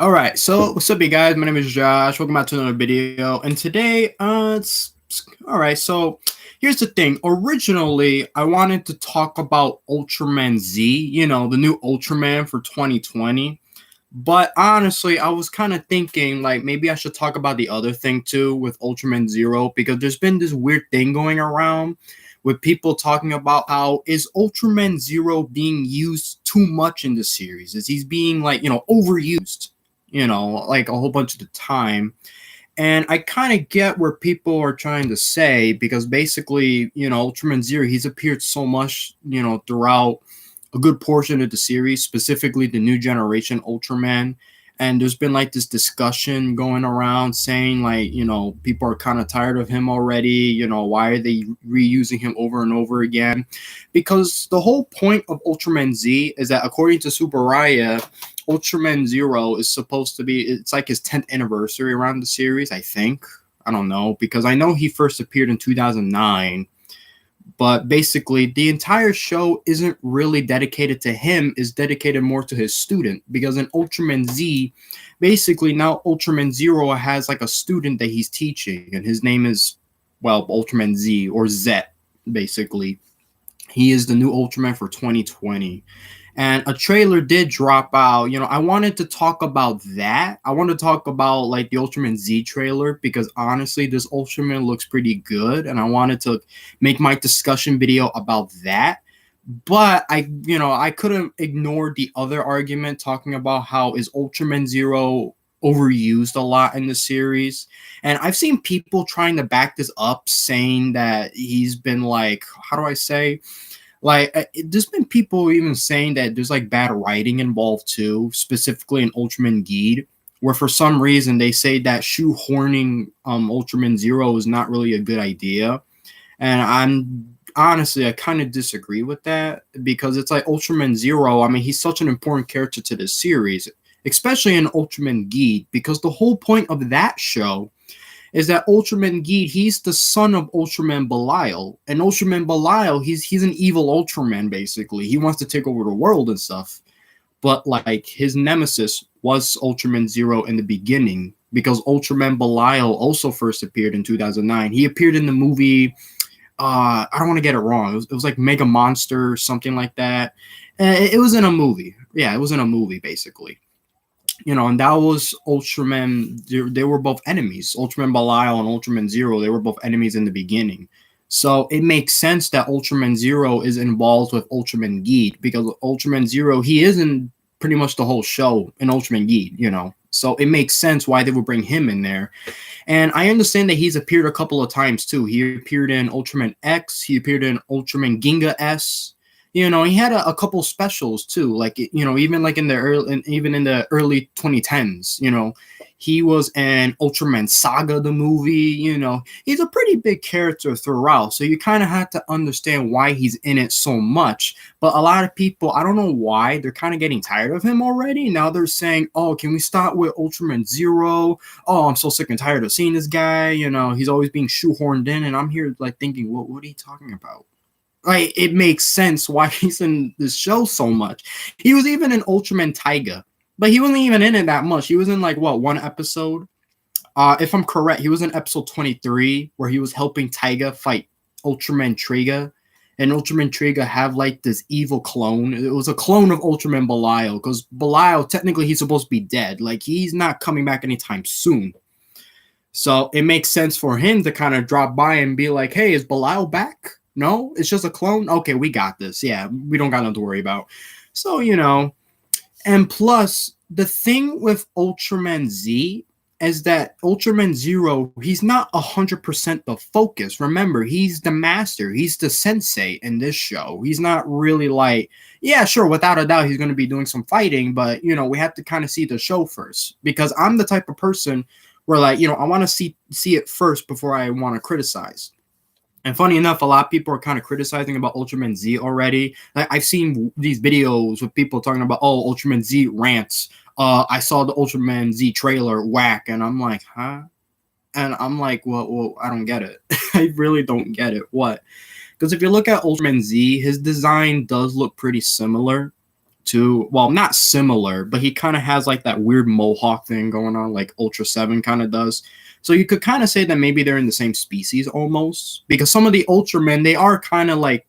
All right, so what's up, you guys? My name is Josh. Welcome back to another video. And today, all right. So here's the thing. Originally, I wanted to talk about Ultraman Z. The new Ultraman for 2020. But honestly, I was kind of thinking like maybe I should talk about the other thing too with Ultraman Zero because there's been this weird thing going around with people talking about how is Ultraman Zero being used too much in the series? Is he's being overused? Like a whole bunch of the time. And I kind of get where people are trying to say because basically, Ultraman Zero, he's appeared so much, throughout a good portion of the series, specifically the new generation Ultraman. And there's been like this discussion going around saying like, people are kind of tired of him already. Why are they reusing him over and over again? Because the whole point of Ultraman Z is that according to Subaraya, Ultraman Zero is supposed to be, it's like his 10th anniversary around the series, I think. I don't know, because I know he first appeared in 2009. But basically, the entire show isn't really dedicated to him, is dedicated more to his student. Because in Ultraman Z, basically now Ultraman Zero has like a student that he's teaching, and his name is, well, Ultraman Z or Z, basically. He is the new Ultraman for 2020. And a trailer did drop out. I wanted to talk about that. I want to talk about like the Ultraman Z trailer because honestly, this Ultraman looks pretty good, and I wanted to make my discussion video about that. But I couldn't ignore the other argument talking about how is Ultraman Zero overused a lot in the series. And I've seen people trying to back this up, saying that he's been like, how do I say? There's been people even saying that there's like bad writing involved too, specifically in Ultraman Geed, where for some reason they say that shoehorning Ultraman Zero is not really a good idea. And I kind of disagree with that because it's like Ultraman Zero. I mean, he's such an important character to the series, especially in Ultraman Geed, because the whole point of that show is that Ultraman Geed, he's the son of Ultraman Belial. And Ultraman Belial, he's an evil Ultraman, basically. He wants to take over the world and stuff. But, like, his nemesis was Ultraman Zero in the beginning, because Ultraman Belial also first appeared in 2009. He appeared in the movie, I don't want to get it wrong. It was like Mega Monster or something like that. It was in a movie. Yeah, it was in a movie, basically. And that was Ultraman. They were both enemies. Ultraman Belial and Ultraman Zero, they were both enemies in the beginning. So it makes sense that Ultraman Zero is involved with Ultraman Geed because Ultraman Zero, he is in pretty much the whole show in Ultraman Geed, So it makes sense why they would bring him in there. And I understand that he's appeared a couple of times too. He appeared in Ultraman X. He appeared in Ultraman Ginga S. He had a couple specials too, like even like in the early 2010s. He was in Ultraman Saga, the movie. He's a pretty big character throughout, so you kind of have to understand why he's in it so much. But a lot of people, I don't know why, they're kind of getting tired of him already. Now they're saying, "Oh, can we start with Ultraman Zero? Oh, I'm so sick and tired of seeing this guy. He's always being shoehorned in," and I'm here like thinking, what are you talking about? Like, it makes sense why he's in this show so much. He was even in Ultraman Taiga, but he wasn't even in it that much. He was in like one episode. If I'm correct, he was in episode 23 where he was helping Taiga fight Ultraman Triga. And Ultraman Triga have like this evil clone. It was a clone of Ultraman Belial because Belial, technically, he's supposed to be dead. Like, he's not coming back anytime soon. So it makes sense for him to kind of drop by and be like, "Hey, is Belial back? No, it's just a clone. Okay, we got this. Yeah, we don't got nothing to worry about." So, and plus, the thing with Ultraman Z is that Ultraman Zero, he's not 100% the focus. Remember, he's the master. He's the sensei in this show. He's not really like, yeah, sure, without a doubt, he's going to be doing some fighting, but, we have to kind of see the show first. Because I'm the type of person where, like, I want to see it first before I want to criticize. And funny enough, a lot of people are kind of criticizing about Ultraman Z already. I've seen these videos with people talking about, oh, Ultraman Z rants. I saw the Ultraman Z trailer, whack. And I'm like, huh? And I'm like, well, I don't get it. I really don't get it. What? Because if you look at Ultraman Z, his design does look pretty similar. too. Well, not similar, but he kind of has like that weird mohawk thing going on, like Ultra 7 kind of does. So you could kind of say that maybe they're in the same species almost, because some of the Ultramen, they are kind of like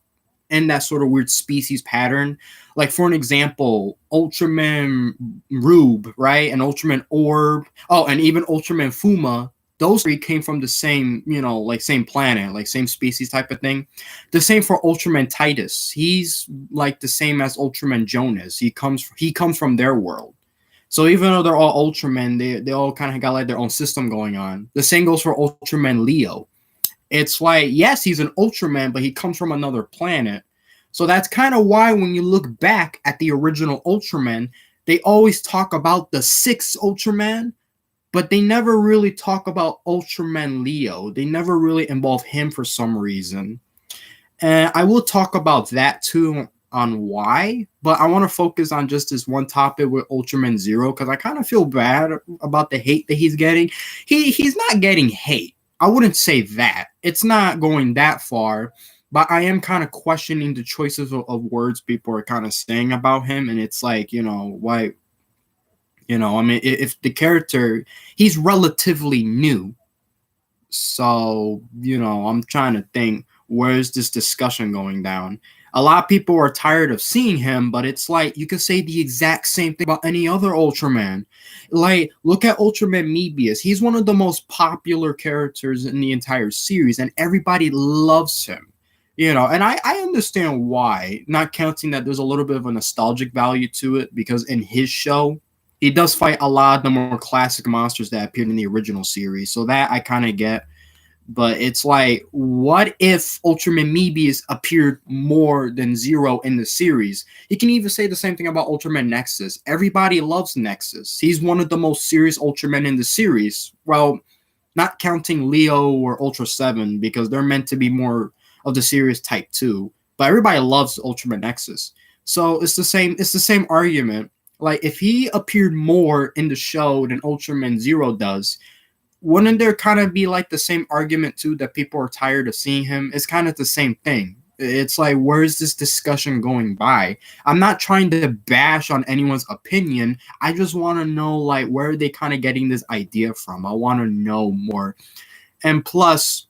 in that sort of weird species pattern. Like, for an example, Ultraman Rube, right? And Ultraman Orb. Oh, and even Ultraman Fuma. Those three came from the same, like same planet, like same species type of thing. The same for Ultraman Titus. He's like the same as Ultraman Jonas. He comes from their world. So even though they're all Ultramen, they all kind of got like their own system going on. The same goes for Ultraman Leo. It's like, yes, he's an Ultraman, but he comes from another planet. So that's kind of why when you look back at the original Ultraman, they always talk about the sixth Ultraman, but they never really talk about Ultraman Leo. They never really involve him for some reason. And I will talk about that too on why, but I want to focus on just this one topic with Ultraman Zero because I kind of feel bad about the hate that he's getting. He's not getting hate. I wouldn't say that. It's not going that far, but I am kind of questioning the choices of words people are kind of saying about him, and it's like, why, I mean, if the character, he's relatively new, so, I'm trying to think, where's this discussion going down? A lot of people are tired of seeing him, but it's like you could say the exact same thing about any other Ultraman. Like, look at Ultraman Mebius. He's one of the most popular characters in the entire series, and everybody loves him. And I understand why, not counting that there's a little bit of a nostalgic value to it, because in his show, he does fight a lot of the more classic monsters that appeared in the original series. So that I kind of get. But it's like, what if Ultraman Mebius appeared more than Zero in the series? You can even say the same thing about Ultraman Nexus. Everybody loves Nexus. He's one of the most serious Ultramen in the series. Well, not counting Leo or Ultra 7, because they're meant to be more of the serious type too. But everybody loves Ultraman Nexus. So it's the same argument. Like, if he appeared more in the show than Ultraman Zero does, wouldn't there kind of be like the same argument too that people are tired of seeing him? It's kind of the same thing. It's like, where is this discussion going by? I'm not trying to bash on anyone's opinion. I just want to know, like, where are they kind of getting this idea from? I want to know more. And plus,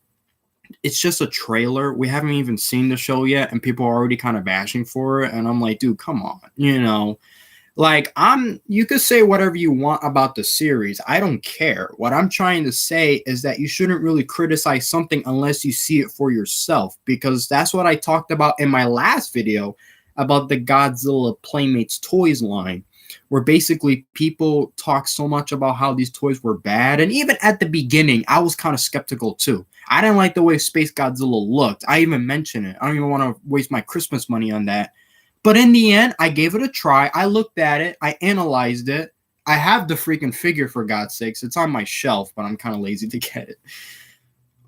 it's just a trailer. We haven't even seen the show yet, and people are already kind of bashing for it. And I'm like, dude, come on, Like, you could say whatever you want about the series. I don't care. What I'm trying to say is that you shouldn't really criticize something unless you see it for yourself, because that's what I talked about in my last video about the Godzilla Playmates Toys line, where basically people talk so much about how these toys were bad. And even at the beginning, I was kind of skeptical too. I didn't like the way Space Godzilla looked. I even mentioned it. I don't even want to waste my Christmas money on that. But in the end, I gave it a try. I looked at it. I analyzed it. I have the freaking figure, for God's sakes. It's on my shelf, but I'm kind of lazy to get it.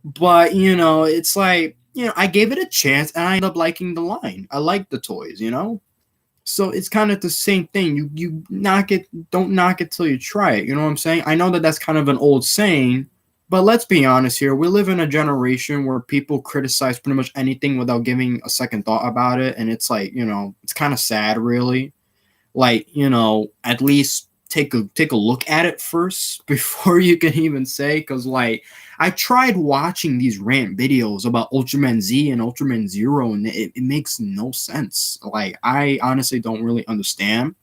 But, it's like, I gave it a chance, and I ended up liking the line. I like the toys, So it's kind of the same thing. You don't knock it till you try it. You know what I'm saying? I know that that's kind of an old saying, but let's be honest here. We live in a generation where people criticize pretty much anything without giving a second thought about it. And it's like, it's kind of sad, really. Like, at least take a look at it first before you can even say. Because, like, I tried watching these rant videos about Ultraman Z and Ultraman Zero, and it makes no sense. Like, I honestly don't really understand.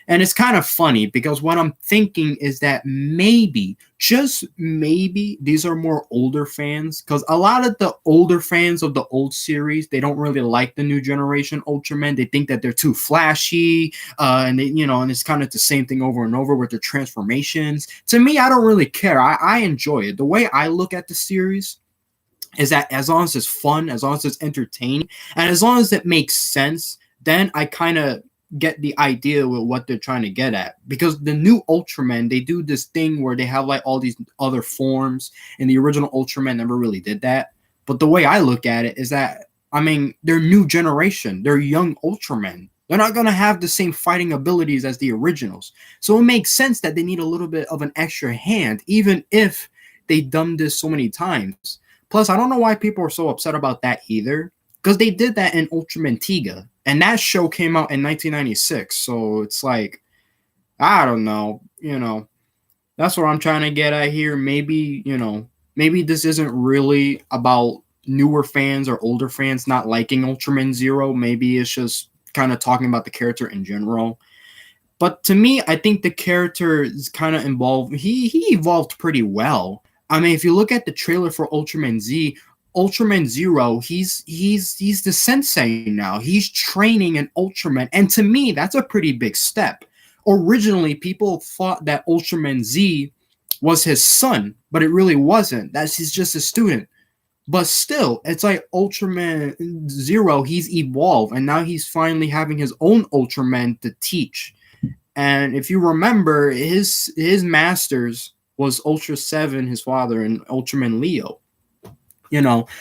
And it's kind of funny because what I'm thinking is that maybe, just maybe, these are more older fans, because a lot of the older fans of the old series, they don't really like the new generation Ultraman. They think that they're too flashy, and they, and it's kind of the same thing over and over with their transformations. To me, I don't really care. I enjoy it. The way I look at the series is that as long as it's fun, as long as it's entertaining, and as long as it makes sense, then I kind of get the idea with what they're trying to get at. Because the new Ultraman, they do this thing where they have like all these other forms, and the original Ultraman never really did that. But the way I look at it is that, I mean, they're new generation, they're young Ultramen. They're not going to have the same fighting abilities as the originals. So it makes sense that they need a little bit of an extra hand, even if they've done this so many times. Plus, I don't know why people are so upset about that either. because they did that in Ultraman Tiga, and that show came out in 1996. So it's like, I don't know, that's what I'm trying to get at here. Maybe, maybe this isn't really about newer fans or older fans not liking Ultraman Zero. Maybe it's just kind of talking about the character in general. But to me, I think the character is kind of involved. He evolved pretty well. I mean, if you look at the trailer for Ultraman Z, Ultraman Zero, he's the sensei now. He's training an Ultraman, and to me, that's a pretty big step. Originally, people thought that Ultraman Z was his son, but it really wasn't. He's just a student. But still, it's like Ultraman Zero, he's evolved, and now he's finally having his own Ultraman to teach. And if you remember, his masters was Ultra 7, his father, and Ultraman Leo.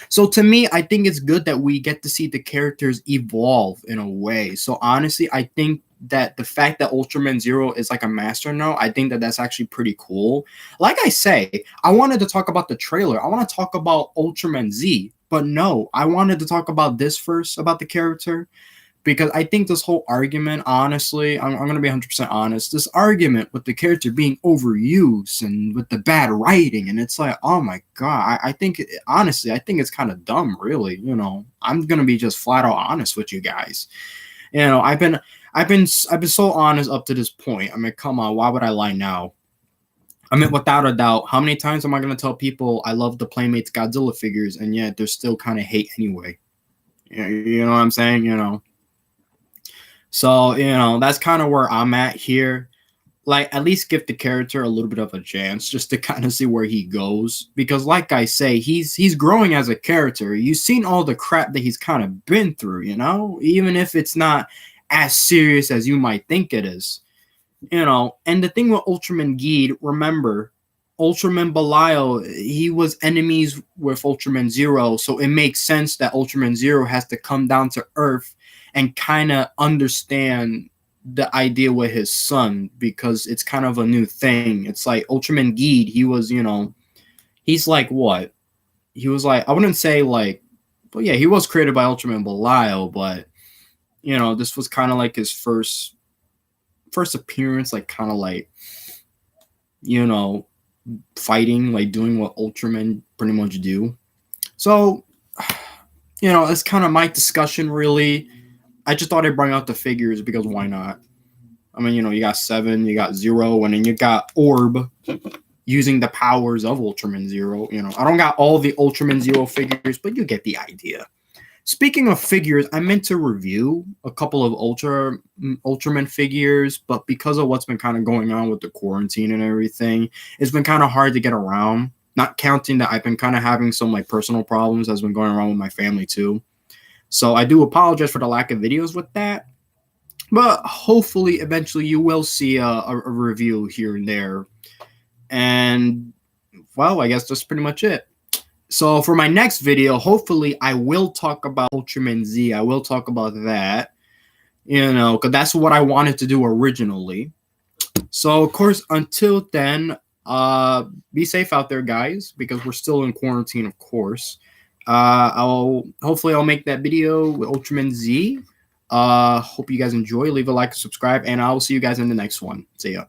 So to me, I think it's good that we get to see the characters evolve in a way. So honestly, I think that the fact that Ultraman Zero is like a master now, I think that that's actually pretty cool. Like I say, I wanted to talk about the trailer. I want to talk about Ultraman Z, but no, I wanted to talk about this first, about the character. Because I think this whole argument, honestly, I'm going to be 100% honest, this argument with the character being overused and with the bad writing, and it's like, oh my God, I think, honestly, I think it's kind of dumb, really. I'm going to be just flat out honest with you guys. I've been so honest up to this point. I mean, come on, why would I lie now? I mean, without a doubt, how many times am I going to tell people I love the Playmates Godzilla figures, and yet there's still kind of hate anyway? You know what I'm saying? So, that's kind of where I'm at here. Like, at least give the character a little bit of a chance just to kind of see where he goes. Because, like I say, he's growing as a character. You've seen all the crap that he's kind of been through, even if it's not as serious as you might think it is. And the thing with Ultraman Geed, remember, Ultraman Belial, he was enemies with Ultraman Zero. So it makes sense that Ultraman Zero has to come down to Earth and kind of understand the idea with his son, because it's kind of a new thing. It's like Ultraman Geed, he was, he's like what? He was like, I wouldn't say like, but yeah, he was created by Ultraman Belial, but, this was kind of like his first appearance, like kind of like, fighting, like doing what Ultraman pretty much do. So, it's kind of my discussion, really. I just thought I'd bring out the figures because why not? I mean, you got 7, you got 0, and then you got Orb using the powers of Ultraman Zero. I don't got all the Ultraman Zero figures, but you get the idea. Speaking of figures, I meant to review a couple of Ultraman figures, but because of what's been kind of going on with the quarantine and everything, it's been kind of hard to get around. Not counting that I've been kind of having some like personal problems that's been going around with my family too. So I do apologize for the lack of videos with that, but hopefully eventually you will see a review here and there. And well, I guess that's pretty much it. So for my next video, hopefully I will talk about Ultraman Z. I will talk about that, because that's what I wanted to do originally. So of course, until then, be safe out there, guys, because we're still in quarantine, of course. Hopefully I'll make that video with Ultraman Z. Hope you guys enjoy. Leave a like and subscribe, and I will see you guys in the next one. See ya.